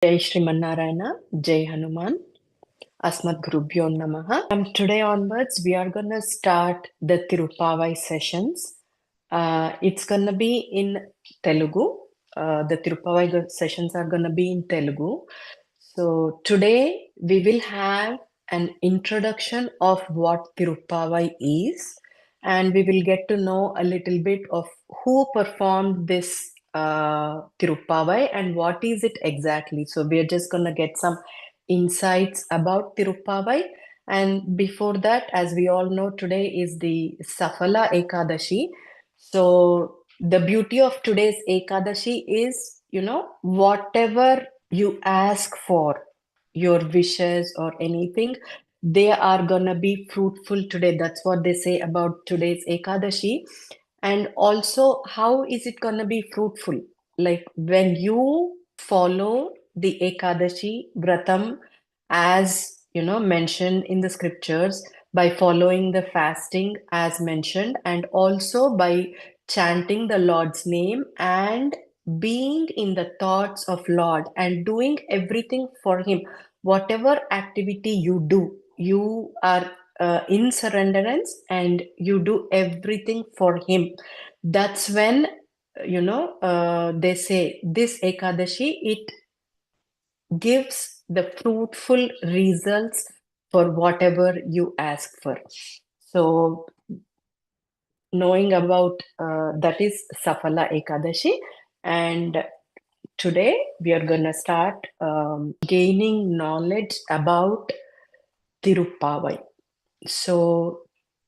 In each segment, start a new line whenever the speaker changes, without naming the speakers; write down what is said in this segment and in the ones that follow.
Jai Shrimanarayana, Jai Hanuman, Asmat Gurubhyo Namaha. From today onwards, we are going to start the Tirupavai sessions. It's going to be in Telugu. The Tirupavai sessions are going to be in Telugu. So today we will have an introduction of what Tirupavai is, and we will get to know a little bit of who performed this Tirupavai and what is it exactly. So we are just going to get some insights about Tirupavai. And before that, as we all know, today is the Safala Ekadashi. So the beauty of today's Ekadashi is, whatever you ask for, your wishes or anything, they are gonna be fruitful today. That's what they say about today's Ekadashi. And also, how is it gonna be fruitful? Like when you follow the Ekadashi Vratam as mentioned in the scriptures, by following the fasting as mentioned, and also by chanting the Lord's name and being in the thoughts of Lord and doing everything for Him. Whatever activity you do, you are in surrenderance and you do everything for Him. That's when they say this Ekadashi, it gives the fruitful results for whatever you ask for. So knowing about that is Safala Ekadashi, and today we are going to start gaining knowledge about Tirupavai. So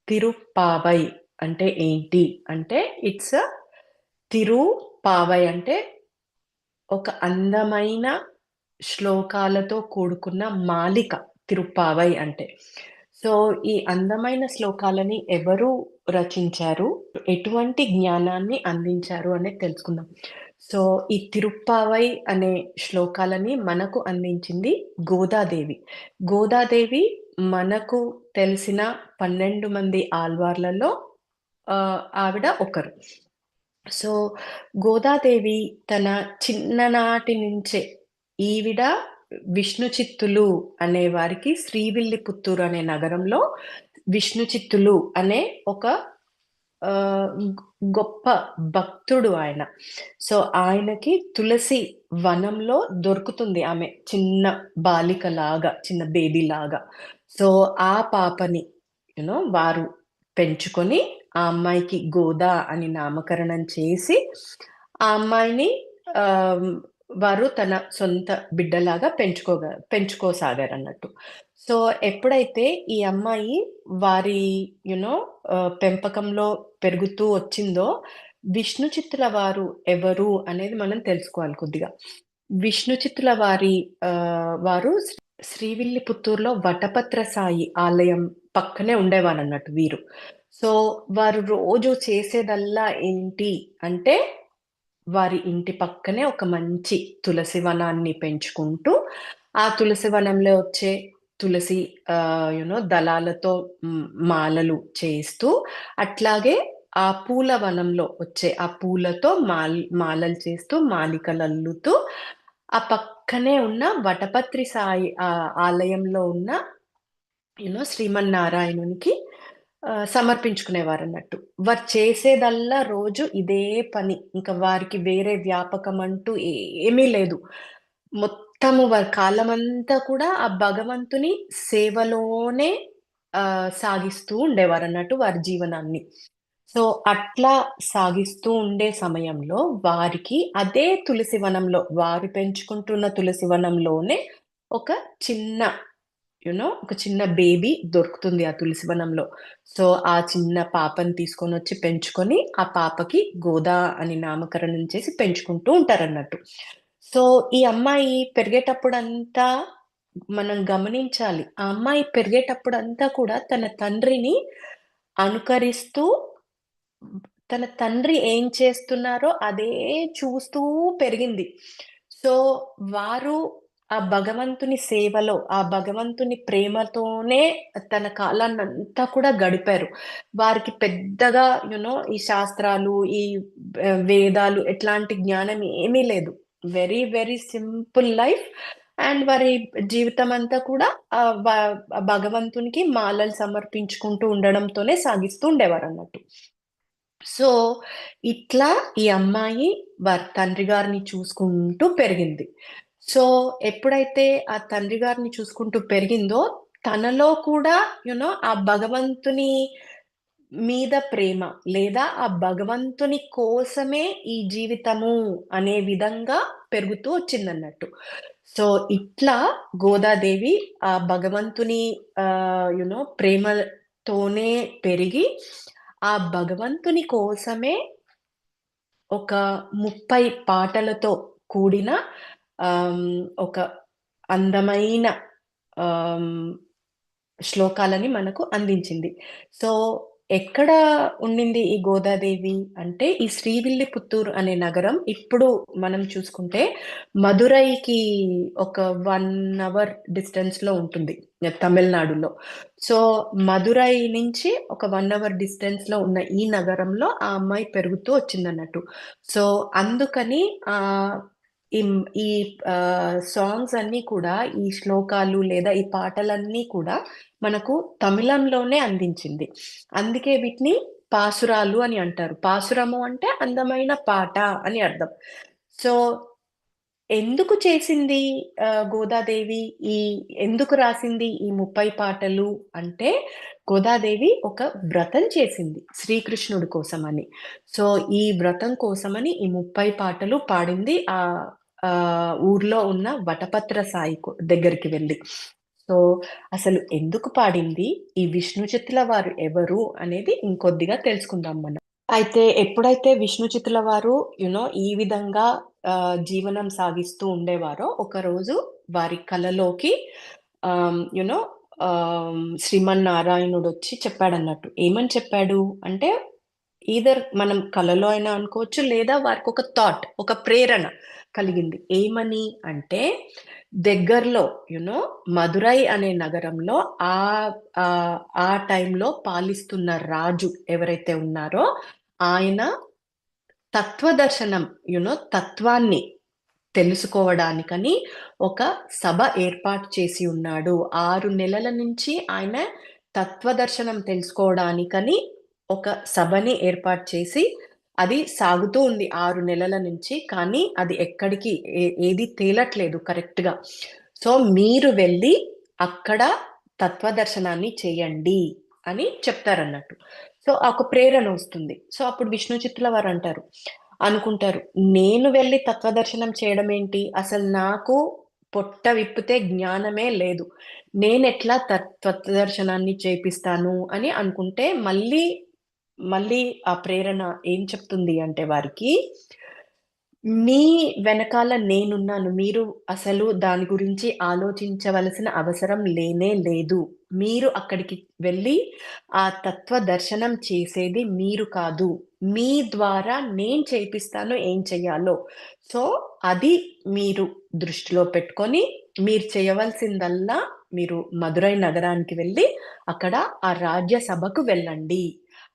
Tirupavai అంటే ఏంటి అంటే it's Tiruppavai అంటే ఒక అందమైన శ్లోకాలతో కూడుకున్న మాలిక తిరుప్పావై అంటే. So ఈ అందమైన శ్లోకాలని ఎవరు రచించారు, ఎటువంటి జ్ఞానాన్ని అందించారు అనేది తెలుసుకుందాం. సో ఈ తిరుప్పావై అనే శ్లోకాలని మనకు అందించింది గోదాదేవి. గోదాదేవి మనకు తెలిసిన 12 మంది ఆళ్వార్లలో ఆవిడ ఒకరు. సో గోదాదేవి తన చిన్ననాటి నుంచే ఈవిడ విష్ణు చిత్తులు అనే వారికి శ్రీవిల్లిపుత్తూరు అనే నగరంలో విష్ణు చిత్తులు అనే ఒక గొప్ప భక్తుడు ఆయన. సో ఆయనకి తులసి వనంలో దొరుకుతుంది ఆమె చిన్న బాలికలాగా, చిన్న బేబీ లాగా. సో ఆ పాపని వారు పెంచుకొని ఆ అమ్మాయికి గోదా అని నామకరణం చేసి ఆ అమ్మాయిని వారు తన సొంత బిడ్డలాగా పెంచుకోసాగారన్నట్టు. సో ఎప్పుడైతే ఈ అమ్మాయి వారి పెంపకంలో పెరుగుతూ వచ్చిందో, విష్ణు చిత్తుల వారు ఎవరు అనేది మనం తెలుసుకోవాలి కొద్దిగా. విష్ణు చిత్తుల వారు శ్రీవిల్లిపుత్తూరులో వటపత్ర సాయి ఆలయం పక్కనే ఉండేవారన్నట్టు వీరు. సో వారు రోజు చేసేదల్లా ఏంటి అంటే, వారి ఇంటి పక్కనే ఒక మంచి తులసి వనాన్ని పెంచుకుంటూ, ఆ తులసి వనంలో వచ్చే తులసి దళాలతో మాలలు చేస్తూ, అట్లాగే ఆ పూల వనంలో వచ్చే ఆ పూలతో మాలలు చేస్తూ, మాలికలల్లుతూ, ఆ పక్కనే ఉన్న వటపత్రి సాయి ఆలయంలో ఉన్న శ్రీమన్నారాయణునికి సమర్పించుకునేవారన్నట్టు. వారు చేసేదల్లా రోజు ఇదే పని. ఇంకా వారికి వేరే వ్యాపకం అంటూ ఏమీ లేదు. మొత్తము వారి కాలమంతా కూడా ఆ భగవంతుని సేవలోనే సాగిస్తూ ఉండేవారన్నట్టు వారి జీవనాన్ని. సో, అట్లా సాగిస్తూ ఉండే సమయంలో వారికి అదే తులసి వనంలో, వారు పెంచుకుంటున్న తులసి వనంలోనే ఒక చిన్న ఒక చిన్న బేబీ దొరుకుతుంది ఆ తులసి వనంలో. సో, ఆ చిన్న పాపని తీసుకొనొచ్చి పెంచుకొని, ఆ పాపకి గోదా అని నామకరణం చేసి పెంచుకుంటూ ఉంటారన్నట్టు. సో, ఈ అమ్మాయి పెరిగేటప్పుడంతా మనం గమనించాలి. ఆ అమ్మాయి పెరిగేటప్పుడంతా కూడా తన తండ్రిని అనుకరిస్తూ, తన తండ్రి ఏం చేస్తున్నారో అదే చూస్తూ పెరిగింది. సో, వారు ఆ భగవంతుని సేవలో, ఆ భగవంతుని ప్రేమతోనే తన కాలాన్నంతా కూడా గడిపారు. వారికి పెద్దగా ఈ శాస్త్రాలు, ఈ వేదాలు ఎట్లాంటి జ్ఞానం ఏమీ లేదు. Very very simple life. And వారి జీవితం అంతా కూడా భగవంతునికి మాలలు సమర్పించుకుంటూ ఉండడంతోనే సాగిస్తూ ఉండేవారన్నట్టు. సో, ఇట్లా ఈ అమ్మాయి వారి తండ్రి గారిని చూసుకుంటూ పెరిగింది. సో, ఎప్పుడైతే ఆ తండ్రి గారిని చూసుకుంటూ పెరిగిందో, తనలో కూడా ఆ భగవంతుని మీద ప్రేమ, లేదా ఆ భగవంతుని కోసమే ఈ జీవితము అనే విధంగా పెరుగుతూ వచ్చిందన్నట్టు. సో, ఇట్లా గోదాదేవి ఆ భగవంతుని ప్రేమతోనే పెరిగి, ఆ భగవంతుని కోసమే ఒక 30 పాటలతో కూడిన ఒక అందమైన ఆహ్, శ్లోకాలని మనకు అందించింది. సో, ఎక్కడ ఉండింది ఈ గోదాదేవి అంటే, ఈ శ్రీవిల్లిపుత్తూరు అనే నగరం ఇప్పుడు మనం చూసుకుంటే మదురైకి ఒక 1 అవర్ డిస్టెన్స్‌లో ఉంటుంది తమిళనాడులో. సో, మదురై నుంచి ఒక 1 అవర్ డిస్టెన్స్‌లో ఉన్న ఈ నగరంలో ఆ అమ్మాయి పెరుగుతూ వచ్చిందన్నట్టు. సో, అందుకని ఆహ్, ఇం ఈ సాంగ్స్ అన్నీ కూడా, ఈ శ్లోకాలు లేదా ఈ పాటలన్నీ కూడా మనకు తమిళంలోనే అందించింది. అందుకే వీటిని పాసురాలు అని అంటారు. పాసురము అంటే అందమైన పాట అని అర్థం. సో, ఎందుకు చేసింది గోదాదేవి ఈ ఎందుకు రాసింది ఈ 30 పాటలు అంటే, గోదాదేవి ఒక వ్రతం చేసింది శ్రీకృష్ణుడి కోసమని. సో, ఈ వ్రతం కోసమని ఈ 30 పాటలు పాడింది ఊర్లో ఉన్న వటపత్ర సాయి దగ్గరికి వెళ్లి. సో, అసలు ఎందుకు పాడింది? ఈ విష్ణు చిత్తుల వారు ఎవరు? అనేది ఇంకొద్దిగా తెలుసుకుందాం మనం. అయితే ఎప్పుడైతే విష్ణు చిత్తుల వారు ఈ విధంగా జీవనం సాగిస్తూ ఉండేవారో, ఒకరోజు వారి కలలోకి ఆహ్, యూ నో శ్రీమన్నారాయణుడొచ్చి చెప్పాడన్నట్టు. ఏమని చెప్పాడు అంటే, మనం కలలో అయినా అనుకోవచ్చు, లేదా వారికొక థాట్, ఒక ప్రేరణ కలిగింది. ఏమని అంటే, దగ్గరలో మదురై అనే నగరంలో ఆ టైంలో పాలిస్తున్న రాజు ఎవరైతే ఉన్నారో, ఆయన తత్వదర్శనం తత్వాన్ని తెలుసుకోవడానికని ఒక సభ ఏర్పాటు చేసి ఉన్నాడు. 6 నెలల నుంచి ఆయన తత్వదర్శనం తెలుసుకోవడానికని ఒక సభని ఏర్పాటు చేసి, అది సాగుతూ ఉంది 6 నెలల నుంచి. కానీ అది ఎక్కడికి ఏది తేలట్లేదు కరెక్ట్‌గా. సో, మీరు వెళ్లి అక్కడ తత్వదర్శనాన్ని చేయండి అని చెప్తారన్నట్టు. సో, ఒక ప్రేరణ వస్తుంది. సో, అప్పుడు విష్ణు చిత్తుల వారంటారు. అనుకుంటారు. నేను వెళ్లి తత్వదర్శనం చేయడం ఏంటి? అసలు నాకు పొట్ట విప్పితే జ్ఞానమే లేదు. నేనెట్లా తత్వదర్శనాన్ని చేపిస్తాను అని అనుకుంటే, మళ్ళీ ఆ ప్రేరణ ఏం చెప్తుంది అంటే వారికి, మీ వెనకాల నేనున్నాను. మీరు అసలు దాని గురించి ఆలోచించవలసిన అవసరం లేనే లేదు. మీరు అక్కడికి వెళ్లి ఆ తత్వ దర్శనం చేసేది మీరు కాదు. మీ ద్వారా నేను చేపిస్తాను ఏం చెయ్యాలో. సో, అది మీరు దృష్టిలో పెట్టుకొని, మీరు చేయవలసిందల్లా మీరు మదురై నగరానికి వెళ్లి, అక్కడ ఆ రాజ్య సభకు వెళ్ళండి.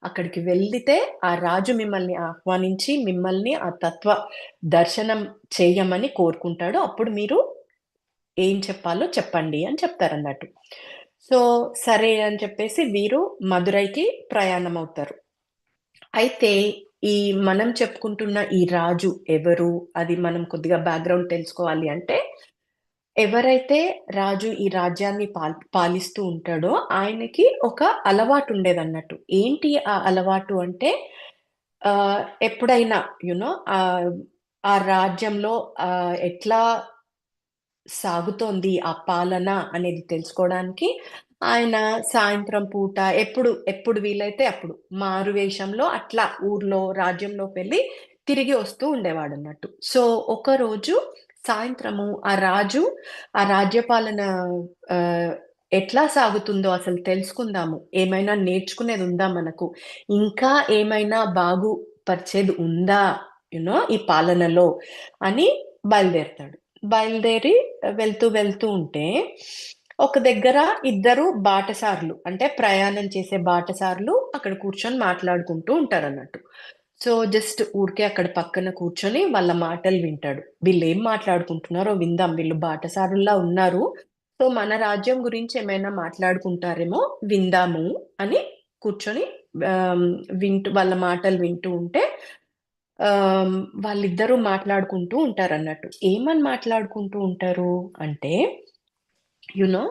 అక్కడికి వెళ్ళితే ఆ రాజు మిమ్మల్ని ఆహ్వానించి, మిమ్మల్ని ఆ తత్వ దర్శనం చెయ్యమని కోరుకుంటాడు. అప్పుడు మీరు ఏం చెప్పాలో చెప్పండి అని చెప్తారన్నట్టు. సో, సరే అని చెప్పేసి వీరు మదురైకి ప్రయాణమవుతారు. అయితే ఈ మనం చెప్పుకుంటున్న ఈ రాజు ఎవరు? అది మనం కొద్దిగా బ్యాక్‌గ్రౌండ్ తెలుసుకోవాలి అంటే, ఎవరైతే రాజు ఈ రాజ్యాన్ని పాలిస్తూ ఉంటాడో, ఆయనకి ఒక అలవాటుండేదన్నట్టు. ఏంటి ఆ అలవాటు అంటే, ఎప్పుడైనా యూ నో ఆహ్, ఆ రాజ్యంలో ఎట్లా సాగుతోంది ఆ పాలన అనేది తెలుసుకోవడానికి ఆయన సాయంత్రం పూట ఎప్పుడు వీలైతే అప్పుడు మారువేషంలో అట్లా ఊర్లో, రాజ్యంలోకి వెళ్లి తిరిగి వస్తూ ఉండేవాడన్నట్టు. సో, ఒకరోజు సాయంత్రము ఆ రాజు ఆ రాజ్యపాలన ఆహ్, ఎట్లా సాగుతుందో అసలు తెలుసుకుందాము. ఏమైనా నేర్చుకునేది ఉందా మనకు? ఇంకా ఏమైనా బాగుపరిచేది ఉందా ఈ పాలనలో అని బయలుదేరతాడు. బయలుదేరి వెళ్తూ ఉంటే, ఒక దగ్గర ఇద్దరు బాటసారులు అంటే ప్రయాణం చేసే బాటసారులు అక్కడ కూర్చొని మాట్లాడుకుంటూ ఉంటారన్నట్టు. సో జస్ట్ ఊరికే అక్కడ పక్కన కూర్చొని వాళ్ళ మాటలు వింటాడు. వీళ్ళేం మాట్లాడుకుంటున్నారో విందాం. వీళ్ళు బాటసారుల్లా ఉన్నారు. సో మన రాజ్యం గురించి ఏమైనా మాట్లాడుకుంటారేమో విందాము అని కూర్చొని ఆహ్, వాళ్ళ మాటలు వింటూ ఉంటే ఆహ్, వాళ్ళిద్దరూ మాట్లాడుకుంటూ ఉంటారన్నట్టు. ఏమని మాట్లాడుకుంటూ ఉంటారు అంటే, యూ నో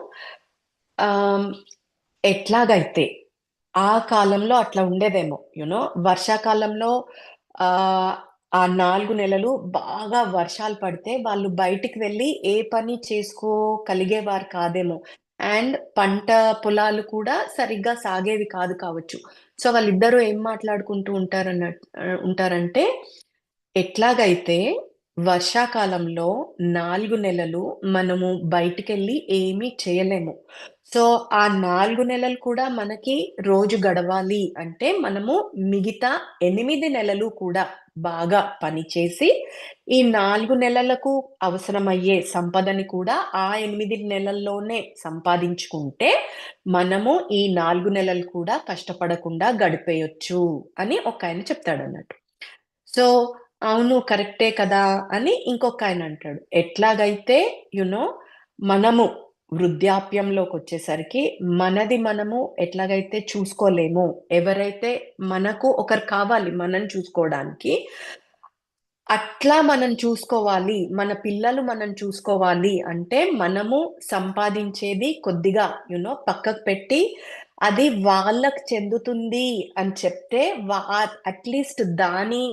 ఆహ్, ఎట్లాగైతే ఆ కాలంలో అట్లా ఉండేదేమో. వర్షాకాలంలో ఆహ్, ఆ 4 నెలలు బాగా వర్షాలు పడితే వాళ్ళు బయటికి వెళ్లి ఏ పని చేసుకోగలిగేవారు కాదేమో. అండ్ పంట పొలాలు కూడా సరిగ్గా సాగేవి కాదు కావచ్చు. సో, వాళ్ళిద్దరూ ఏం మాట్లాడుకుంటూ ఉంటారంటే, ఎట్లాగైతే వర్షాకాలంలో 4 నెలలు మనము బయటికెళ్ళి ఏమీ చేయలేము. సో, ఆ 4 నెలలు కూడా మనకి రోజు గడవాలి అంటే, మనము మిగతా 8 నెలలు కూడా బాగా పనిచేసి, ఈ 4 నెలలకు అవసరమయ్యే సంపదని కూడా ఆ 8 నెలల్లోనే సంపాదించుకుంటే, మనము ఈ 4 నెలలు కూడా కష్టపడకుండా గడిపేయొచ్చు అని ఒకాయన చెప్తాడన్నట్టు. సో, అవును. కరెక్టే కదా! అని ఇంకొకాయన అంటాడు. ఎట్లాగైతే యూ నో మనము వృద్ధాప్యంలోకొచ్చేసరికి మనది మనము ఎట్లాగైతే చూసుకోలేమో, ఎవరైతే మనకు ఒకరు కావాలి మనని చూసుకోవడానికి, అట్లా మనం చూసుకోవాలి. మన పిల్లలు మనం చూసుకోవాలి అంటే, మనము సంపాదించేది కొద్దిగా పక్కకు పెట్టి, అది వాళ్ళకి చెందుతుంది అని చెప్తే, అట్‌లీస్ట్ దాని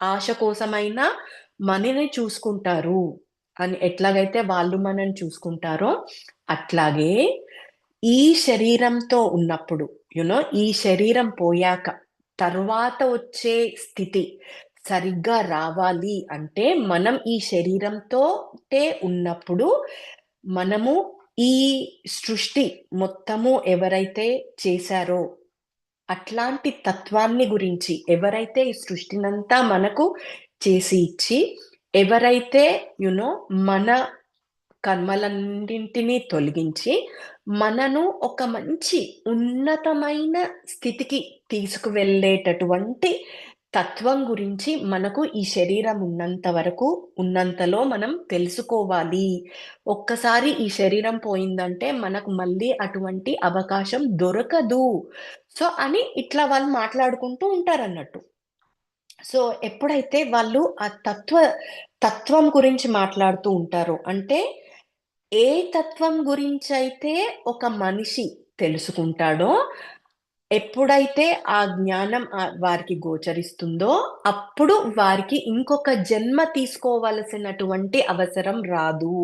ఆశ కోసమైనా మనని చూసుకుంటారు అని ఎట్లాగైతే వాళ్ళు మనని చూసుకుంటారో, అట్లాగే ఈ శరీరంతో ఉన్నప్పుడు ఈ శరీరం పోయాక, తరువాత వచ్చే స్థితి సరిగ్గా రావాలి అంటే, మనం ఈ శరీరంతోటే ఉన్నప్పుడు, మనము ఈ సృష్టి మొత్తము ఎవరైతే చేశారో, అట్లాంటి తత్వాన్ని గురించి ఎవరైతే ఈ సృష్టినంతా మనకు చేసి ఇచ్చి, ఎవరైతే యూ నో మన కర్మలన్నింటినీ తొలగించి, మనను ఒక మంచి ఉన్నతమైన స్థితికి తీసుకువెళ్ళేటటువంటి తత్వం గురించి మనకు ఈ శరీరం ఉన్నంత వరకు, ఉన్నంతలో మనం తెలుసుకోవాలి. ఒక్కసారి ఈ శరీరం పోయిందంటే, మనకు మళ్ళీ అటువంటి అవకాశం దొరకదు. సో, అని ఇట్లా వాళ్ళు మాట్లాడుకుంటూ ఉంటారన్నట్టు. సో, ఎప్పుడైతే వాళ్ళు ఆ తత్వం గురించి మాట్లాడుతూ ఉంటారో, అంటే ఏ తత్వం గురించైతే ఒక మనిషి తెలుసుకుంటాడో, ఎప్పుడైతే ఆ జ్ఞానం వారికి గోచరిస్తుందో, అప్పుడు వారికి ఇంకొక జన్మ తీసుకోవలసినటువంటి అవసరం రాదు.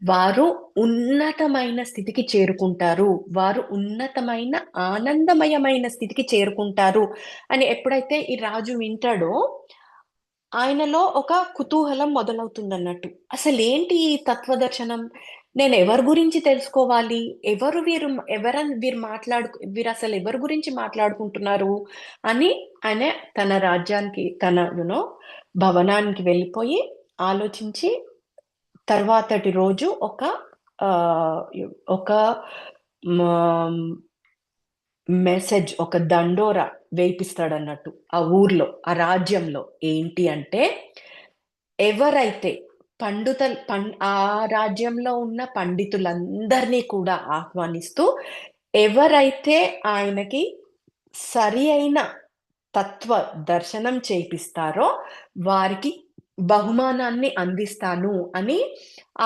వారు ఉన్నతమైన స్థితికి చేరుకుంటారు. వారు ఉన్నతమైన ఆనందమయమైన స్థితికి చేరుకుంటారు అని ఎప్పుడైతే ఈ రాజు వింటాడో, ఆయనలో ఒక కుతూహలం మొదలవుతుందన్నట్టు. అసలేంటి ఈ తత్వదర్శనం? నేనెవరి గురించి తెలుసుకోవాలి? ఎవరు వీరు? వీరసలు ఎవరి గురించి మాట్లాడుకుంటున్నారు? అని ఆయన తన రాజ్యానికి తన భవనానికి వెళ్ళిపోయి ఆలోచించి తర్వాతటి రోజు ఆహ్, ఒక మా ఒక దండోరా వేయిపిస్తాడన్నట్టు. ఆ ఊర్లో, ఆ రాజ్యంలో. ఏంటి అంటే, ఎవరైతే ఆ రాజ్యంలో ఉన్న పండితులందరినీ కూడా ఆహ్వానిస్తూ, ఎవరైతే ఆయనకి సరి అయిన తత్వ దర్శనం చేపిస్తారో, వారికి బహుమానాన్ని అందిస్తాను అని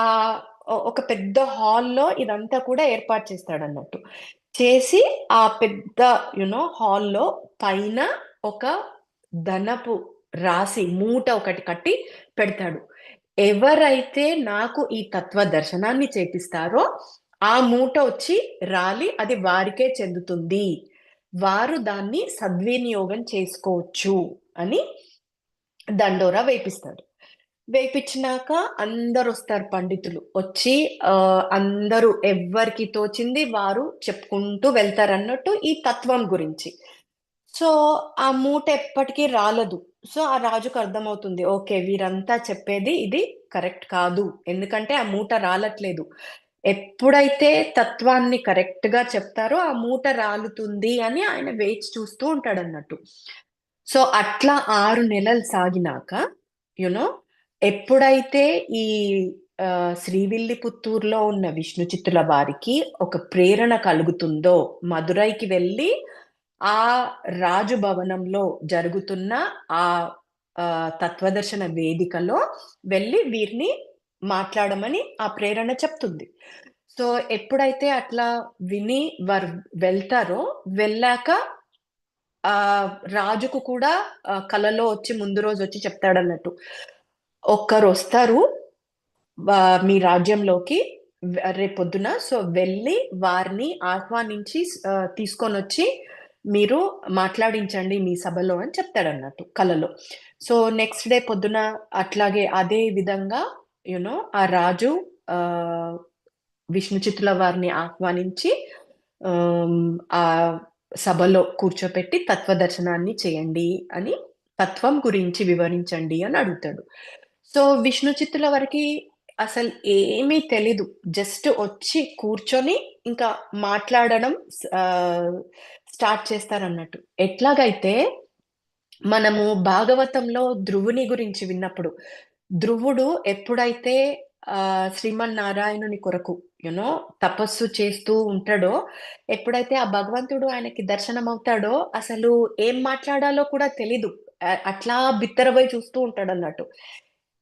ఆహ్, ఒక పెద్ద హాల్‌లో ఇదంతా కూడా ఏర్పాటు చేస్తాడన్నట్టు. చేసి ఆ పెద్ద హాల్‌లో పైన ఒక ధనపు రాశి మూట ఒకటి కట్టి పెడతాడు. ఎవరైతే నాకు ఈ తత్వ దర్శనాన్ని చేపిస్తారో, ఆ మూట వచ్చి రాలి అది వారికే చెందుతుంది. వారు దాన్ని సద్వినియోగం చేసుకోవచ్చు అని దండోరా వేపిస్తాడు. వేపిచ్చినాక అందరొస్తారు పండితులు. వచ్చి అందరూ ఎవ్వరికి తోచింది వారు చెప్పుకుంటూ వెళ్తారన్నట్టు ఈ తత్వం గురించి. సో, ఆ మూట ఎప్పటికి రాలదు. సో, ఆ రాజుకు అర్థమవుతుంది. ఓకే. వీరంతా చెప్పేది ఇది కరెక్ట్ కాదు. ఎందుకంటే ఆ మూట రాలట్లేదు. ఎప్పుడైతే తత్వాన్ని కరెక్ట్‌గా చెప్తారో ఆ మూట రాలుతుంది అని ఆయన వేచి చూస్తూ ఉంటాడన్నట్టు. సో అట్లా 6 నెలలు సాగినాక యునో ఎప్పుడైతే ఈ శ్రీవిల్లిపుత్తూరులో ఉన్న విష్ణు చిత్తుల వారికి ఒక ప్రేరణ కలుగుతుందో, మదురైకి వెళ్ళి ఆ రాజు భవనంలో జరుగుతున్న ఆ తత్వదర్శన వేదికలో వెళ్ళి వీరిని మాట్లాడమని ఆ ప్రేరణ చెప్తుంది. సో ఎప్పుడైతే అట్లా విని వారు వెళ్తారో, వెళ్ళాక రాజుకు కూడా కలలో వచ్చి ముందు రోజొచ్చి చెప్తాడన్నట్టు. ఒక్కరొస్తారు మీ రాజ్యంలోకి రేపొద్దున. సో, వెళ్ళి వారిని ఆహ్వానించి తీసుకొనొచ్చి మీరు మాట్లాడించండి మీ సభలో అని చెప్తాడన్నట్టు కలలో. సో, నెక్స్ట్ డే పొద్దున అట్లాగే అదే విధంగా ఆ రాజు ఆహ్, విష్ణు చిత్తుల వారిని ఆహ్వానించి ఆ సభలో కూర్చోపెట్టి తత్వదర్శనాన్ని చేయండి అని, తత్వం గురించి వివరించండి అని అడుగుతాడు. సో, విష్ణు చిత్తుల వారికి అసలు ఏమీ తెలీదు. జస్ట్ ఒచ్చి కూర్చొని ఇంకా మాట్లాడడం స్టార్ట్ చేస్తారన్నట్టు. ఎట్లాగైతే మనము భాగవతంలో ధ్రువుని గురించి విన్నప్పుడు, ధ్రువుడు ఎప్పుడైతే శ్రీమన్నారాయణుని కొరకు తపస్సు చేస్తూ ఉంటాడో, ఎప్పుడైతే ఆ భగవంతుడు ఆయనకి దర్శనమవుతాడో, అసలు ఏం మాట్లాడాలో కూడా తెలీదు. అట్లా బిత్తరబోయి చూస్తూ ఉంటాడన్నట్టు.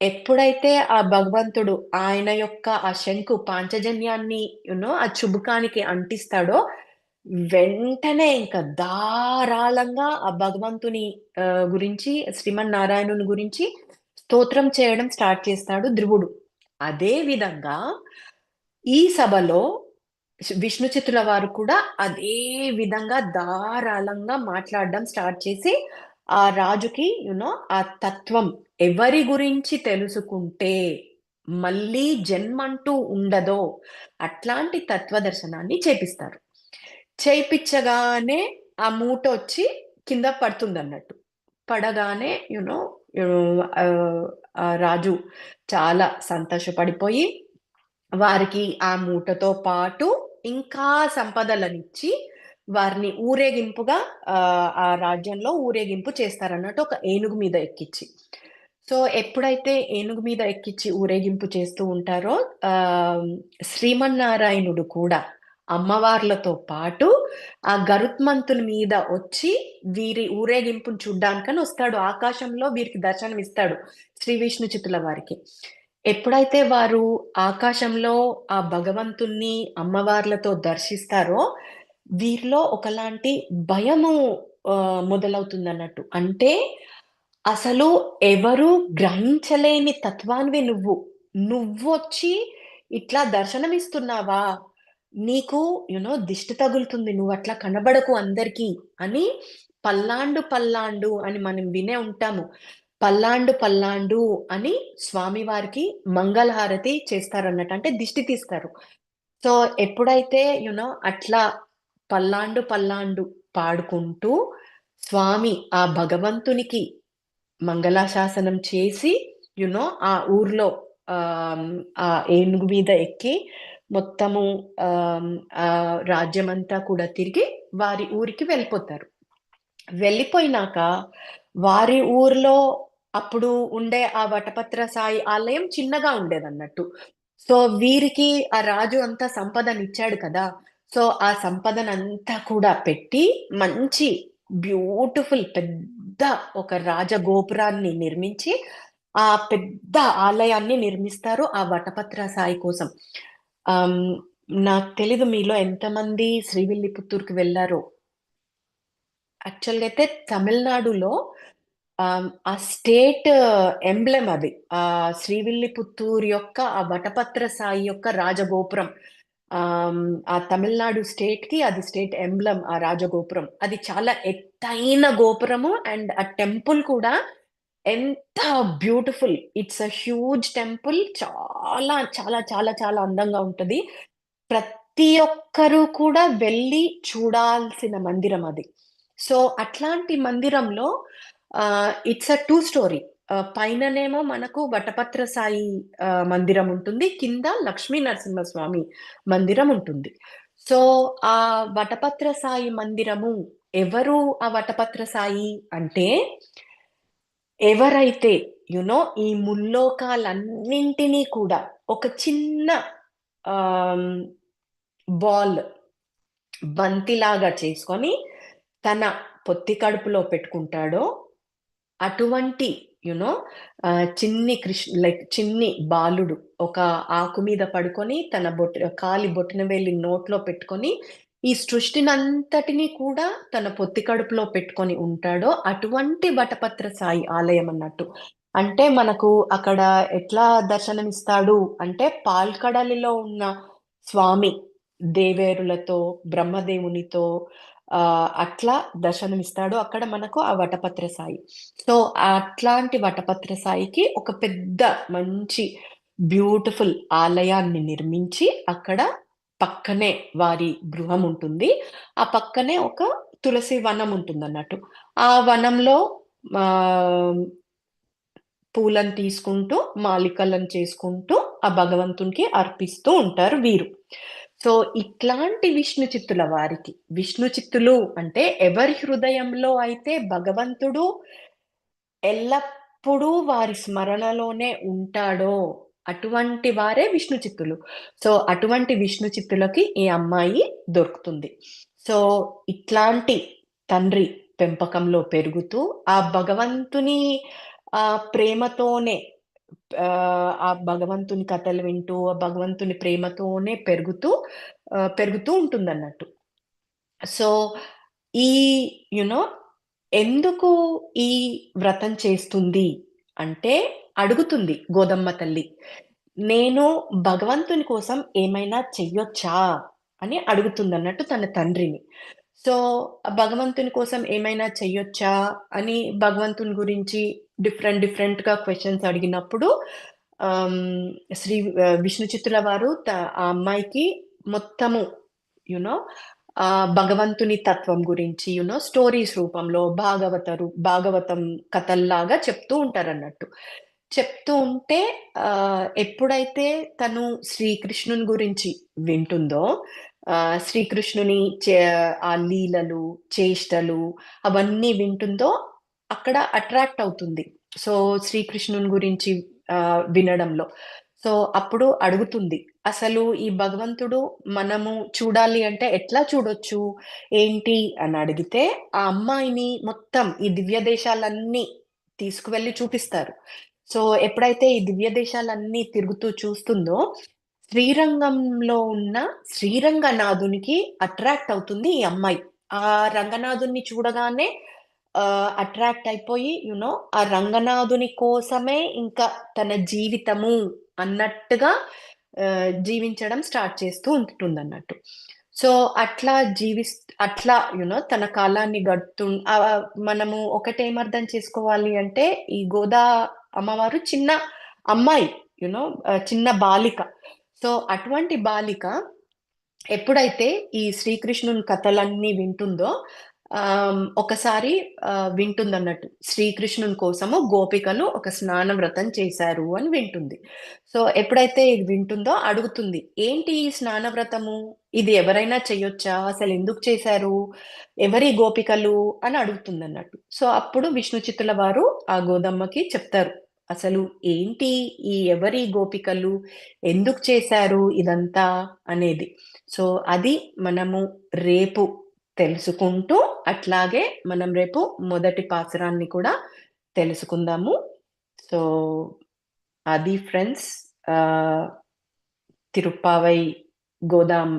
ఎప్పుడైతే ఆ భగవంతుడు ఆయన యొక్క ఆ శంకు పాంచజన్యాన్ని ఆ చుబుకానికి అంటిస్తాడో, వెంటనే ఇంక ధారాళంగా ఆ భగవంతుని గురించి శ్రీమన్నారాయణుని గురించి స్తోత్రం చేయడం స్టార్ట్ చేస్తాడు ధ్రువుడు. అదే విధంగా ఈ సభలో విష్ణు చిత్తుల వారు కూడా అదే విధంగా ధారాళంగా మాట్లాడడం స్టార్ట్ చేసి, ఆ రాజుకి ఆ తత్వం ఎవరి గురించి తెలుసుకుంటే మళ్ళీ జన్మంటూ ఉండదో, అట్లాంటి తత్వదర్శనాన్ని చేపిస్తారు. చేపిచ్చగానే ఆ మూటొచ్చి కింద పడుతుందన్నట్టు. పడగానే ఆ రాజు చాలా సంతోషపడిపోయి, వారికి ఆ మూటతో పాటు ఇంకా సంపదలనిచ్చి, వారిని ఊరేగింపుగా ఆ రాజ్యంలో ఊరేగింపు చేస్తారన్నట్టు ఒక ఏనుగు మీద ఎక్కిచ్చి. సో, ఎప్పుడైతే ఏనుగు మీద ఎక్కిచ్చి ఊరేగింపు చేస్తూ ఉంటారో, ఆహ్, శ్రీమన్నారాయణుడు కూడా అమ్మవార్లతో పాటు ఆ గరుత్మంతుని మీద ఒచ్చి వీరి ఊరేగింపును చూడ్డానికని ఒస్తాడు. ఆకాశంలో వీరికి దర్శనమిస్తాడు శ్రీ విష్ణు చిత్తుల వారికి. ఎప్పుడైతే వారు ఆకాశంలో ఆ భగవంతుణ్ణి అమ్మవార్లతో దర్శిస్తారో, వీరిలో ఒకలాంటి భయము మొదలవుతుందన్నట్టు. అంటే, అసలు ఎవరు గ్రహించలేని తత్వానివి నువ్వు. నువ్వొచ్చి ఇట్లా దర్శనమిస్తున్నావా? నీకు దిష్టి తగులుతుంది. నువ్వట్లా కనబడకు అందరికి అని పల్లాండు పల్లాండు అని మనం వినే ఉంటాము. పల్లాండు పల్లాండు అని స్వామివారికి మంగళహారతి చేస్తారన్నట్టు. అంటే దిష్టి తీస్తారు. సో, ఎప్పుడైతే అట్లా పల్లాండు పల్లాండు పాడుకుంటూ స్వామి ఆ భగవంతునికి మంగళాశాసనం చేసి ఆ ఊర్లో ఆహ్, ఆ ఏనుగు మీద ఎక్కి మొత్తము ఆహ్, రాజ్యమంతా కూడా తిరిగి వారి ఊరికి వెళ్ళిపోతారు. వెళ్ళిపోయినాక వారి ఊర్లో అప్పుడు ఉండే ఆ వటపత్ర సాయి ఆలయం చిన్నగా ఉండేదన్నట్టు. సో, వీరికి ఆ రాజు అంతా సంపదనిచ్చాడు కదా! సో, ఆ సంపదనంతా కూడా పెట్టి మంచి బ్యూటిఫుల్ పెద్ద ఒక రాజగోపురాన్ని నిర్మించి, ఆ పెద్ద ఆలయాన్ని నిర్మిస్తారు ఆ వటపత్ర సాయి కోసం. ఆహ్, హ్మ్, నాకు తెలీదు మీలో ఎంతమంది శ్రీవిల్లిపుత్తూరుకి వెళ్లారో? యాక్చువల్‌గా అయితే తమిళనాడులో ఆ స్టేట్ ఎంబ్లెమ్ అది. శ్రీవిల్లిపుత్తూరు యొక్క ఆ వటపత్ర సాయి యొక్క రాజగోపురం. ఆ తమిళనాడు స్టేట్‌కి అది స్టేట్ ఎంబ్లెమ్ ఆ రాజగోపురం. అది చాలా ఎత్తైన గోపురము అండ్ ఆ టెంపుల్ కూడా ఎంత beautiful. It's a huge temple. చాలా, చాలా, చాలా, చాలా అందంగా ఉంటది. ప్రతి ఒక్కరు కూడా వెళ్లి చూడాల్సిన మందిరం అది. సో, అట్లాంటి మందిరంలో ఇట్స్ ఎ 2 స్టోరీ. పైననేమో మనకు వటపత్ర సాయి మందిరం ఉంటుంది. కింద లక్ష్మీ నరసింహస్వామి మందిరం ఉంటుంది. సో, ఆ వటపత్ర సాయి మందిరము ఎవరు ఆ వటపత్ర సాయి అంటే, ఎవరైతే ఈ ముల్లోకాలన్నింటినీ కూడా ఒక చిన్న ఆహ్, బాల్ బంతిలాగా చేసుకొని తన పొత్తి కడుపులో పెట్టుకుంటాడో, అటువంటి యూ నో చిన్ని బాలుడు ఒక ఆకు మీద పడుకొని తన కాలి బొటన వేలిని నోట్లో పెట్టుకొని, ఈ సృష్టినంతటిని కూడా తన పొత్తి కడుపులో పెట్టుకొని ఉంటాడో, అటువంటి వటపత్ర సాయి ఆలయం అన్నట్టు. అంటే మనకు అక్కడ ఎట్లా దర్శనమిస్తాడు అంటే, పాల్కడలిలో ఉన్న స్వామి దేవేరులతో, బ్రహ్మదేవునితో అట్లా దర్శనమిస్తాడు. అక్కడ మనకు ఆ వటపత్ర సాయి. సో, అట్లాంటి వటపత్ర సాయికి ఒక పెద్ద మంచి బ్యూటిఫుల్ ఆలయాన్ని నిర్మించి, అక్కడ పక్కనే వారి గృహం ఉంటుంది. ఆ పక్కనే ఒక తులసి వనం ఉంటుందన్నట్టు. ఆ వనంలో ఆహ్, పూలను తీసుకుంటూ, మాలికలను చేసుకుంటూ, ఆ భగవంతునికి అర్పిస్తూ ఉంటారు వీరు. సో, ఇట్లాంటి విష్ణు చిత్తుల వారికి, విష్ణు చిత్తులు అంటే ఎవరి హృదయంలో అయితే భగవంతుడు ఎల్లప్పుడూ వారి స్మరణలోనే ఉంటాడో, అటువంటి వారే విష్ణు చిత్తులు. సో, అటువంటి విష్ణు చిత్తులకి ఈ అమ్మాయి దొరుకుతుంది. సో, ఇట్లాంటి తండ్రి పెంపకంలో పెరుగుతూ, ఆ భగవంతుని ప్రేమతోనే ఆ భగవంతుని కథలు వింటూ, ఆ భగవంతుని ప్రేమతోనే పెరుగుతూ ఉంటుందన్నట్టు. సో, ఈ యూ నో ఎందుకు ఈ వ్రతం చేస్తుంది అంటే, అడుగుతుంది గోదమ్మ తల్లి. నేను భగవంతుని కోసం ఏమైనా చెయ్యొచ్చా? అని అడుగుతుందన్నట్టు తన తండ్రిని. సో, భగవంతుని కోసం ఏమైనా చెయ్యొచ్చా? అని భగవంతుని గురించి డిఫరెంట్‌గా క్వెషన్స్ అడిగినప్పుడు ఆహ్, విష్ణు చిత్తుల వారు ఆ అమ్మాయికి మొత్తము యూ నో భగవంతుని తత్వం గురించి స్టోరీస్ రూపంలో భాగవతం కథల్లాగా చెప్తూ ఉంటారన్నట్టు. చెప్తూ ఉంటే ఎప్పుడైతే తను శ్రీకృష్ణుని గురించి వింటుందో, శ్రీకృష్ణుని ఆ లీలలు, చేష్టలు అవన్నీ వింటుందో అక్కడ అట్రాక్ట్ అవుతుంది. సో, శ్రీకృష్ణుని గురించి వినడంలో. సో, అప్పుడు అడుగుతుంది. అసలు ఈ భగవంతుడు మనము చూడాలి అంటే ఎట్లా చూడొచ్చు? ఏంటి? అని అడిగితే, ఆ అమ్మాయిని మొత్తం ఈ దివ్య దేశాలన్నీ తీసుకువెళ్ళి చూపిస్తారు. సో, ఎప్పుడైతే ఈ దివ్య దేశాలన్నీ తిరుగుతూ చూస్తుందో, శ్రీరంగంలో ఉన్న శ్రీరంగనాథునికి అట్రాక్ట్ అవుతుంది ఈ అమ్మాయి. ఆ రంగనాథుడిని చూడగానే అట్రాక్ట్ అయిపోయి ఆ రంగనాథుని కోసమే ఇంకా తన జీవితము అన్నట్టుగా జీవించడం స్టార్ట్ చేస్తూ ఉంటుందన్నట్టు. సో, అట్లా అట్లా తన కాలాన్ని మనము ఒకటేమర్థం చేసుకోవాలి అంటే, ఈ గోదా అమ్మవారు చిన్న అమ్మాయి చిన్న బాలిక. సో, అటువంటి బాలిక ఎప్పుడైతే ఈ శ్రీకృష్ణుని కథలన్నీ వింటుందో ఒకసారి వింటుందన్నట్టు. శ్రీకృష్ణుని కోసము గోపికలు ఒక స్నాన వ్రతం చేశారు అని వింటుంది. సో, ఎప్పుడైతే ఇది వింటుందో అడుగుతుంది. "ఏంటి ఈ స్నాన వ్రతము? ఇది ఎవరైనా చెయ్యొచ్చా? అసలెందుకు చేశారు? ఎవరి గోపికలు?" అని అడుగుతుందన్నట్టు. సో, అప్పుడు విష్ణు చిత్తుల వారు ఆ గోదమ్మకి చెప్తారు. అసలు ఏంటి ఈ ఎవరి గోపికలు? ఎందుకు చేశారు ఇదంతా అనేది. సో, అది మనము రేపు తెలుసుకుంటూ, అట్లాగే మనం రేపు మొదటి పాసురాన్ని కూడా తెలుసుకుందాము. సో, అది ఫ్రెండ్స్ ఆహ్, తిరుప్పావై గోదాం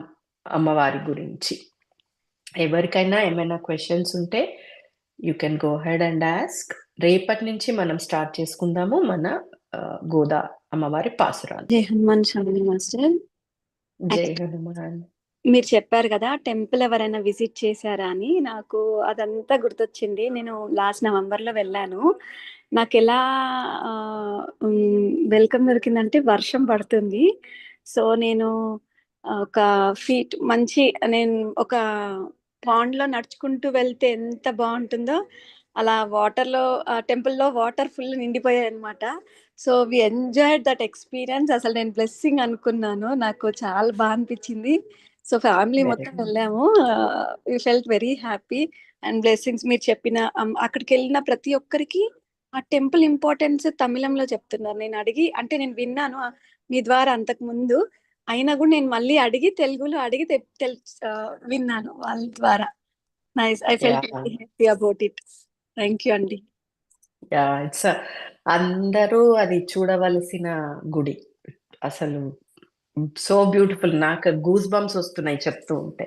అమ్మవారి గురించి. ఎవరికైనా ఏమైనా క్వెషన్స్ ఉంటే you can go ahead and ask. రేపటి నుంచి మనం స్టార్ట్ చేసుకుందాము మన గోదా అమ్మవారి పాసురాలు.
జై హనుమాన్ స్వామి మాస్టర్.
జై హనుమాన్.
మీరు చెప్పారు కదా టెంపుల్ ఎవరైనా విజిట్ చేశారా అని. నాకు అదంతా గుర్తొచ్చింది. నేను లాస్ట్ నవంబర్లో వెళ్ళాను. నాకు ఎలా వెల్కమ్ దొరికిందంటే వర్షం పడుతుంది. సో నేను ఒక ఫీట్ మంచి నేను ఒక పాండ్ లో నడుచుకుంటూ వెళ్తే ఎంత బాగుంటుందో అలా వాటర్లో టెంపుల్లో వాటర్ ఫుల్ నిండిపోయాయి అనమాట. So we enjoyed that experience. అసలు నేను బ్లెస్సింగ్ అనుకున్నాను. నాకు చాలా బాగా అనిపించింది. సో ఫ్యామిలీ
Very
మొత్తం
good.
వెళ్ళాము. We felt very happy and blessings. మీరు చెప్పిన అక్కడికి వెళ్ళిన ప్రతి ఒక్కరికి ఆ టెంపుల్ ఇంపార్టెన్స్ తమిళంలో చెప్తున్నారు. నేను అడిగి అంటే నేను విన్నాను మీ ద్వారా అంతకు ముందు, అయినా కూడా నేను మళ్ళీ అడిగి తెలుగులో అడిగి విన్నాను వాళ్ళ ద్వారా. Nice, I felt
Yeah.
Very happy about it. Thank you అండి.
Yeah, అందరూ అది చూడవలసిన గుడి. అసలు సో బ్యూటిఫుల్. నాకు గూస్ బంప్స్ వస్తున్నాయి చెప్తూ ఉంటే.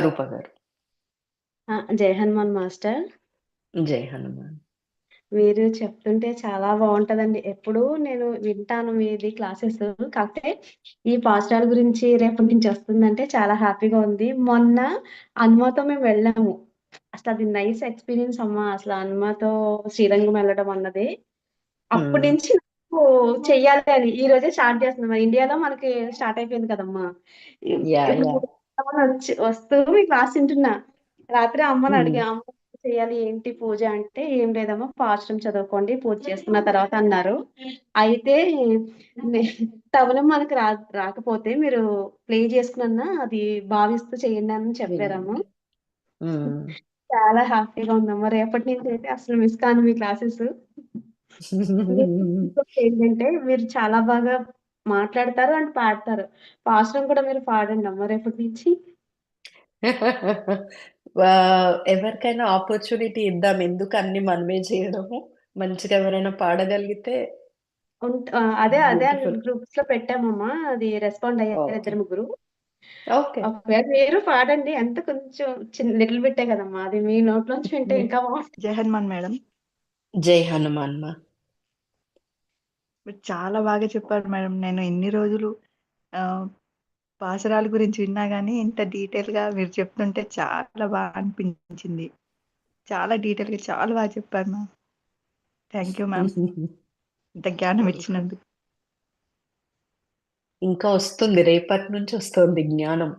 రూప గారు.
జై హనుమాన్ మాస్టర్.
జై హనుమాన్.
మీరు చెప్తుంటే చాలా బాగుంటదండి. ఎప్పుడు నేను వింటాను మీది క్లాసెస్. కాకపోతే ఈ పాస్టాల గురించి రేపటి నుంచి వస్తుందంటే చాలా హ్యాపీగా ఉంది. మొన్న హనుమతో మేము వెళ్ళాము. అసలు అది నైస్ ఎక్స్పీరియన్స్ అమ్మా. అసలు హనుమతో శ్రీరంగం వెళ్ళడం అన్నది అప్పటి నుంచి నాకు చెయ్యాలి అని ఈ రోజే స్టార్ట్ చేస్తున్నాం. మరి ఇండియాలో మనకి స్టార్ట్ అయిపోయింది కదమ్మా.
Yeah,
ఇప్పుడు
yeah.
వస్తూ మీ క్లాస్ వింటున్నా. రాత్రి అమ్మని
Hmm.
అడిగా, అమ్మ చేయాలి ఏంటి పూజ అంటే, ఏం లేదమ్మా పాశ్రం చదువుకోండి పూజ చేసుకున్న తర్వాత అన్నారు. అయితే తబలం మనకు రాకపోతే మీరు ప్లే చేసుకున్నా అది భావిస్తూ చేయండి అని చెప్పారమ్మా.
Hmm.
చాలా హ్యాపీగా ఉందమ్మా. రేపటి నుంచి అయితే అసలు మిస్ కాను మీ క్లాసెస్. ఏంటంటే మీరు చాలా బాగా మాట్లాడతారు అండ్ పాడతారు. పాశ్రం కూడా మీరు పాడండి అమ్మ రేపటి నుంచి.
ఎవరికైనా ఆపర్చునిటీ ఇద్దాం. ఎందుకు అన్ని మనమే చేయడము? మంచిగా ఎవరైనా పాడగలిగితే
అదే
బ్యూటిఫుల్.
గ్రూప్స్ లో పెట్టామమ్మా. అది రెస్పాండ్ అయ్యారు
ఓకే.
2-3.
ఓకే.
ఒకవేళ మీరు పాడండి. అంత కొంచెం చిన్న లిటిల్ బిట్టే కదమ్మా. అది మీ నోట్లోంచి వింటే ఇంకా బాగుంటుంది.
జై హనుమాన్ మేడం.
జై హనుమాన్ మా.
మీరు చాలా బాగా చెప్పారు మేడం. నేను ఇన్ని రోజులు పాసరాల గురించి విన్నా కానీ ఇంత డీటెయిల్గా మీరు చెప్తుంటే చాలా బాగా అనిపించింది. చాలా డీటెయిల్గా చాలా బాగా చెప్పారు మ్యామ్. థ్యాంక్ యూ మ్యామ్, ఇంత జ్ఞానం ఇచ్చినందుకు.
ఇంకా వస్తుంది, రేపటి నుంచి వస్తుంది జ్ఞానం.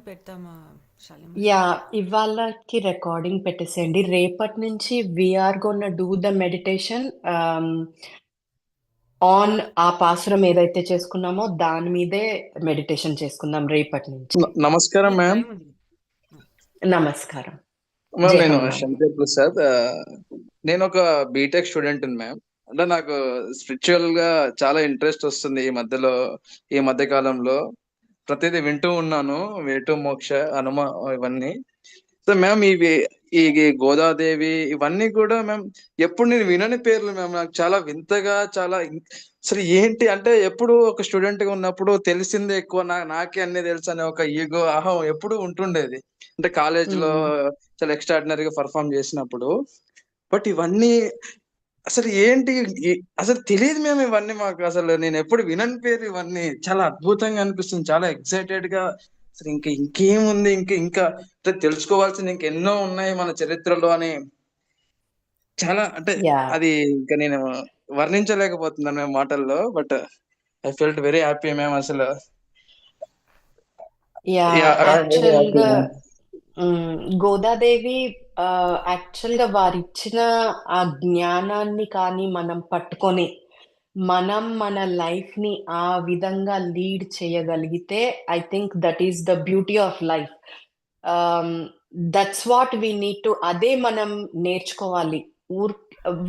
పెడతామా శాలిమ?
యా, ఇవాళకి రికార్డింగ్ పెట్టేసేయండి. రేపటి నుంచి we're gonna do the meditation on ఆ పాసురం ఏదైతే చేసుకున్నామో దాని మీదే మెడిటేషన్ చేసుకుందాం రేపటి నుంచి.
నమస్కారం మ్యామ్.
టైం ఉంది.
నమస్కారం.
మ్యామ్
జై
నేను
హనుమాన్.
శంకర్ ప్రసాద్. నేను ఒక బీటెక్ స్టూడెంట్ మ్యామ్. అంటే నాకు స్పిరిచువల్ గా చాలా ఇంట్రెస్ట్ వస్తుంది ఈ మధ్య కాలంలో. ప్రతిదీ వింటూ ఉన్నాను, వేటు మోక్ష హనుమ ఇవన్నీ. సో మ్యామ్ ఈ గోదాదేవి ఇవన్నీ కూడా మ్యామ్ ఎప్పుడు నేను వినని పేర్లు మ్యామ్. నాకు చాలా వింతగా అసలు ఏంటి అంటే, ఎప్పుడు ఒక స్టూడెంట్ గా ఉన్నప్పుడు తెలిసిందే ఎక్కువ, నాకే అన్ని తెలుసు అనే ఒక ఈగో అహం ఎప్పుడు ఉంటుండేది. అంటే కాలేజ్ లో చాలా ఎక్స్ట్రాడినరీగా పర్ఫామ్ చేసినప్పుడు. బట్ ఇవన్నీ అసలు ఏంటి, అసలు తెలియదు మేము ఇవన్నీ. మాకు అసలు నేను ఎప్పుడు వినని పేరు ఇవన్నీ. చాలా అద్భుతంగా అనిపిస్తుంది, చాలా ఎక్సైటెడ్ గా. అసలు ఇంకేముంది, ఇంకా తెలుసుకోవాల్సింది ఇంకెన్నో ఉన్నాయి మన చరిత్రలో అని. చాలా అంటే
యా
అది ఇంకా నేను వర్ణించలేకపోతున్నాను మేము మాటల్లో. But I felt very happy ma'am. అసలు
యా
వెరీ హ్యాపీ
యాక్చువల్గా
మ్యామ్.
గోదాదేవి యాక్చువల్గా వారిచ్చిన ఆ జ్ఞానాన్ని కానీ మనం పట్టుకొని మనం మన లైఫ్ ని ఆ విధంగా లీడ్ చేయగలిగితే I think that is the beauty of life. That's what we need to. అదే మనం నేర్చుకోవాలి.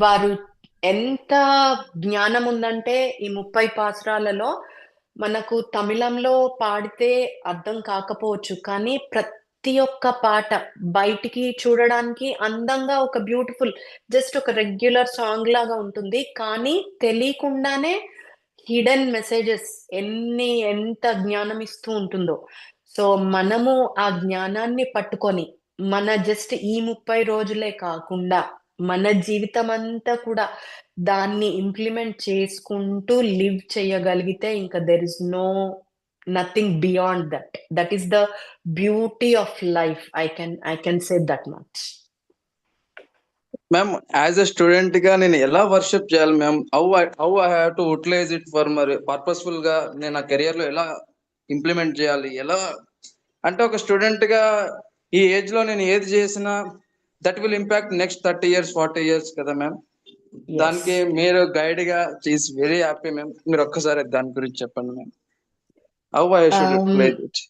వారు ఎంత జ్ఞానం ఉందంటే ఈ 30 పాసురాలలో మనకు తమిళంలో పాడితే అర్థం కాకపోవచ్చు, కానీ ప్రతి ఒక్క పాట బయటికి చూడడానికి అందంగా ఒక బ్యూటిఫుల్ జస్ట్ ఒక రెగ్యులర్ సాంగ్ లాగా ఉంటుంది, కానీ తెలియకుండానే హిడెన్ మెసేజెస్ ఎంత జ్ఞానం ఇస్తూ ఉంటుందో. సో మనము ఆ జ్ఞానాన్ని పట్టుకొని మన జస్ట్ ఈ 30 రోజులే కాకుండా మన జీవితం అంతా కూడా దాన్ని ఇంప్లిమెంట్ చేసుకుంటూ లివ్ చేయగలిగితే ఇంకా there is nothing beyond that. That is the beauty of life. I can say that much.
Ma'am as a student గా నేను ఎలా వర్షిప్ చేయాలి ma'am? How I have to utilize it for మరి purposeful గా నేను ఆ కెరియర్ లో ఎలా ఇంప్లిమెంట్ చేయాలి? ఎలా అంటే ఒక స్టూడెంట్ గా ఈ ఏజ్ లో నేను ఏది చేసినా that will impact next 30 years 40 years కదా మ్యామ్. దానికి మీరు గైడ్ గా ఈస్ వెరీ హ్యాపీ మ్యామ్. మీరు ఒక్కసారి దాని గురించి చెప్పండి ma'am. How I should utilize it?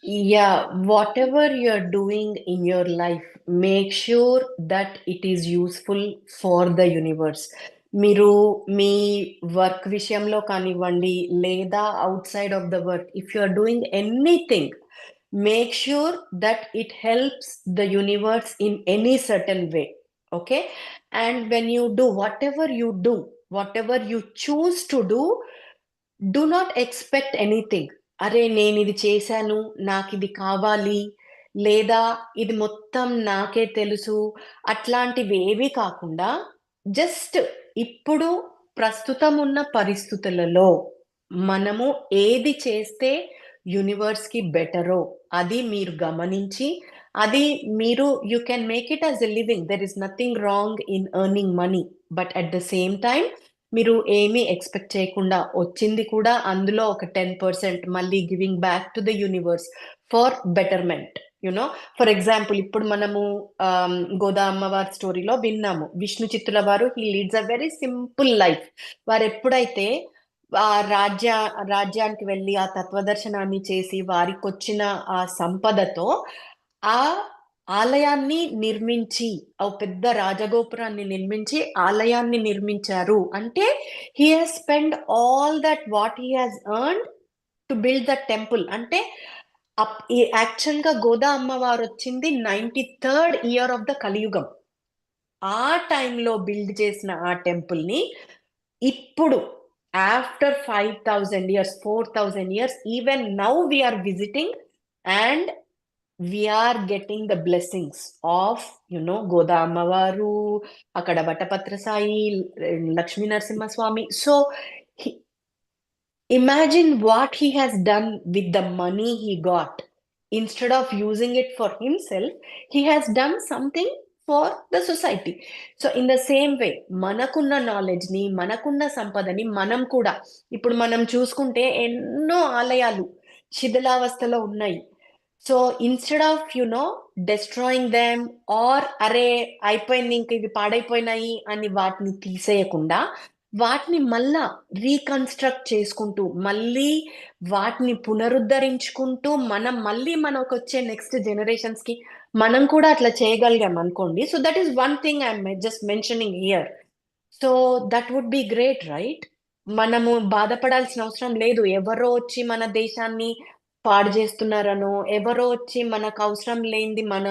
Yeah, whatever you're doing in your life, make sure that it is useful for the universe. మీరు మీ వర్క్ విషయంలో కానివ్వండి లేదా outside of the work, if you are doing anything, make sure that it helps the universe in any certain way. Okay, and when you do whatever you choose to do not expect anything. అరే నేను ఇది చేశాను, నాకు ఇది కావాలి, లేదా ఇది మొత్తం నాకే తెలుసు, అట్లాంటివి ఏవి కాకుండా జస్ట్ ఇప్పుడు ప్రస్తుతం ఉన్న పరిస్థితులలో మనము ఏది చేస్తే యూనివర్స్ కి బెటరో అది మీరు గమనించి, అది మీరు you can make it as a living. There is nothing wrong in earning money, but at the same time మీరు ఏమీ ఎక్స్పెక్ట్ చేయకుండా వచ్చింది కూడా అందులో ఒక 10% మళ్ళీ giving back to the universe for betterment. You know, for example ఇప్పుడు మనము గోదా అమ్మవారి స్టోరీలో విన్నాము, విష్ణు చిత్తుల వారు he leads a very simple life. వారు ఎప్పుడైతే ఆ రాజ్యానికి వెళ్ళి ఆ తత్వదర్శనాన్ని చేసి వారికి వచ్చిన ఆ సంపదతో ఆ ఆలయాన్ని నిర్మించి, ఆ పెద్ద రాజగోపురాన్ని నిర్మించి ఆలయాన్ని నిర్మించారు అంటే he has spend all that what he has earned to build that temple. అంటే యాక్చువల్ గా గోదా అమ్మవారు వచ్చింది 93rd ఇయర్ ఆఫ్ ద కలియుగం. ఆ టైంలో బిల్డ్ చేసిన ఆ టెంపుల్ ని ఇప్పుడు after 5000 years, 4000 years, even now we are visiting and we are getting the blessings of, Goda అమ్మవారు, అక్కడ Vatapatra Sai, Lakshmi Narasimhaswamy. So imagine what he has done with the money he got. Instead of using it for himself, he has done something for the society. So in the same way, మనకున్న knowledge ని, మనకున్న సంపదని మనం కూడా ఇప్పుడు మనం చూసుకుంటే ఎన్నో ఆలయాలు శిథిలావస్థలో ఉన్నాయి. So instead of destroying them or అరే అయిపోయింది ఇంక ఇవి పాడైపోయినాయి అని వాటిని తీసేయకుండా వాటిని మళ్ళా రీకన్స్ట్రక్ట్ చేసుకుంటూ, మళ్ళీ వాటిని పునరుద్ధరించుకుంటూ మనం మళ్ళీ మనకు వచ్చే నెక్స్ట్ జనరేషన్స్ కి మనం కూడా అట్లా చేయగలిగాం అనుకోండి. So that is one thing I'm just mentioning here. So that would be great, right? మనము బాధపడాల్సిన అవసరం లేదు ఎవరో వచ్చి మన దేశాన్ని పాడు చేస్తున్నారనో, ఎవరో వచ్చి మనకు అవసరం లేనిది మన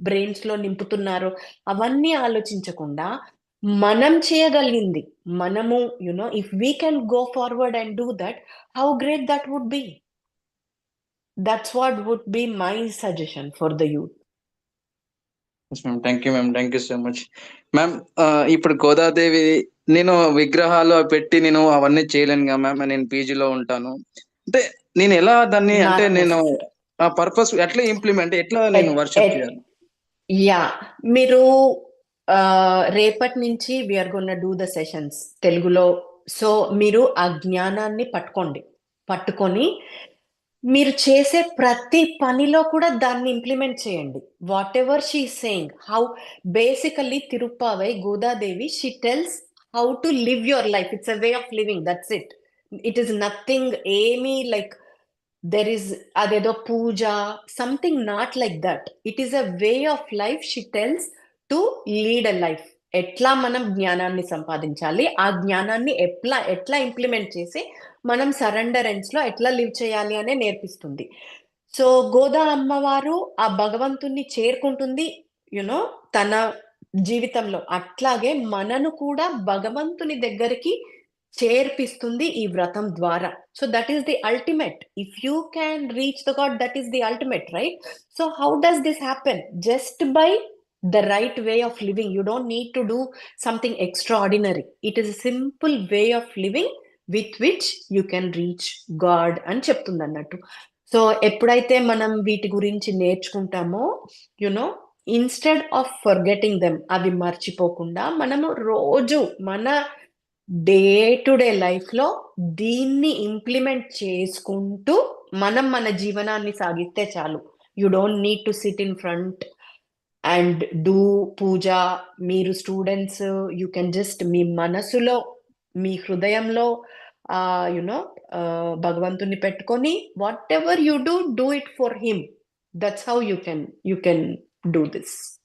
బ్రెయిన్స్ లో నింపుతున్నారో అవన్నీ ఆలోచించకుండా మనం చేయగలిగింది మనము, if we can go forward and do that, how great that would be. That's what would be my suggestion for the youth.
Thank you ma'am, thank you so much ma'am. ఇప్పుడు గోదాదేవి నేను విగ్రహాలు పెట్టి నేను అవన్నీ చేయలేను కదా మ్యామ్, నేను పీజీలో ఉంటాను. అంటే నేను ఎలా దాన్ని, అంటే నేను ఆ పర్పస్ ఎట్లా ఇంప్లిమెంట్, ఎట్లా నేను వర్షిప్ చేయాలి?
యా, మీరు రేపటి నుంచి వీఆర్ గోన్నా డూ ద సెషన్స్ తెలుగులో. సో మీరు ఆ జ్ఞానాన్ని పట్టుకొని మీరు చేసే ప్రతి పనిలో కూడా దాన్ని ఇంప్లిమెంట్ చేయండి. What ever she saying, how basically Tiruppavai Godadevi, she tells how to live your life. It's a way of living, that's it. It is nothing ఏమీ like there is adedo puja, something not like that. It is a way of life. She tells to lead a life. ఎట్లా మనం జ్ఞానాన్ని సంపాదించాలి, ఆ జ్ఞానాన్ని ఎట్లా implement చేసి మనం సరెండరెన్స్ లో ఎట్లా లివ్ చేయాలి అనే నేర్పిస్తుంది. సో గోదా అమ్మవారు ఆ భగవంతుణ్ణి చేరుకుంటుంది తన జీవితంలో. అట్లాగే మనను కూడా భగవంతుని దగ్గరికి చేర్పిస్తుంది ఈ వ్రతం ద్వారా. So that is the ultimate. If you can reach the God, that is the ultimate, right? So how does this happen? Just by the right way of living. You don't need to do something extraordinary. It is a simple way of living with which you can reach God అని చెప్తుంది అన్నట్టు. So ఎప్పుడైతే మనం వీటి గురించి నేర్చుకుంటామో, instead of forgetting them, అవి మర్చిపోకుండా మనము రోజు మన డే టు డే లైఫ్ లో దీన్ని ఇంప్లిమెంట్ చేసుకుంటూ మనం మన జీవనాన్ని సాగిస్తే చాలు. You don't need to sit in front and do puja. మీరు స్టూడెంట్స్, యూ కెన్ జస్ట్ మీ మనసులో, మీ హృదయంలో భగవంతుని పెట్టుకొని whatever you do it for him. That's how you can do this.